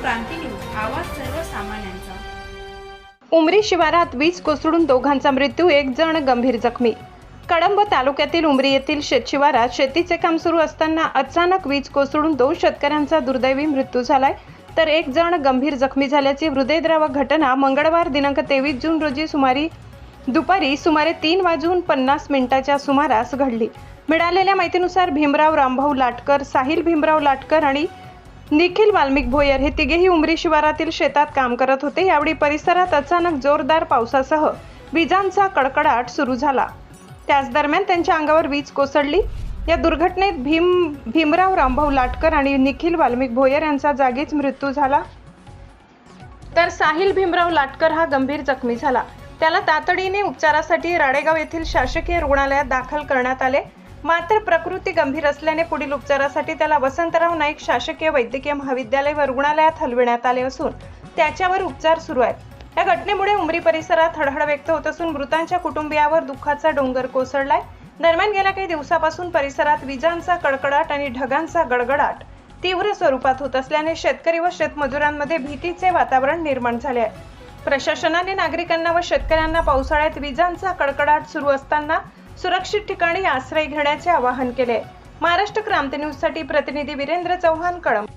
क्रांती news, आवाज सर्वसामान्यांचा। उमरी शिवारात वीज कोसळून दोघांचा मृत्यू, एक जण गंभीर जखमी। कळंब तालुक्यातील उमरी येथील शेतशिवारात शेतीचे काम सुरू असताना अचानक वीज कोसळून 2 शेतकऱ्यांचा दुर्दैवी मृत्यू झालाय, तर एक जण गंभीर जखमी झाल्याची हृदयद्रावक घटना मंगळवार दिनांक 23 जून रोजी दुपारी सुमारे 3:50 सुमारास घडली। मिळालेल्या माहितीनुसार भीमराव रामभाऊ लाटकर, साहिल भीमराव लाटकर आणि निखिल वाल्मिक भोयर हे तिघेही उमरी शिवारातील शेतात काम करत होते। यावेळी परिसरात अचानक जोरदार पावसासह विजांचा कडकडाट सुरू झाला। त्याच दरम्यान त्यांच्या अंगावर वीज कोसळली। या दुर्घटनेत भीमराव रामभाऊ लाटकर आणि निखिल वाल्मिक भोयर यांचा जागीच मृत्यू झाला, तर साहिल भीमराव लाटकर हा गंभीर जखमी झाला। त्याला तातडीने उपचारासाठी राडेगाव येथील शासकीय रुग्णालयात दाखल करण्यात आले, मात्र प्रकृती गंभीर असल्याने पुढील उपचारासाठी त्याला वसंतराव नाईक शासकीय वैद्यकीय महाविद्यालय व रुग्णालयात हलविण्यात आले असून त्याच्यावर उपचार सुरू आहेत। या घटनेमुळे उमरी परिसरात हळहळ व्यक्त होत असून मृतांच्या कुटुंबियावर दुःखाचा डोंगर कोसळलाय। दरम्यान गेल्या काही दिवसापासून परिसरात विजांचा कडकडाट आणि ढगांचा गडगडाट तीव्र स्वरूपात होत असल्याने शेतकरी व शेतमजुरांमध्ये भीतीचे वातावरण निर्माण झाले आहे। प्रशासनाने नागरिकांना व शेतकऱ्यांना पावसाळ्यात विजांचा कडकडाट सुरू असताना सुरक्षित ठिकाणी आश्रय घेण्याचे आवाहन केले। महाराष्ट्र क्रांती न्यूज साठी प्रतिनिधी वीरेंद्र चव्हाण, कळंब।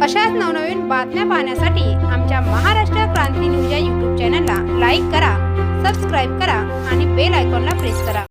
अशाच नवनवीन बातम्या पाहण्यासाठी आमच्या महाराष्ट्र क्रांती न्यूज या YouTube चॅनलला लाईक करा, सबस्क्राईब करा आणि बेल आयकॉनला प्रेस करा।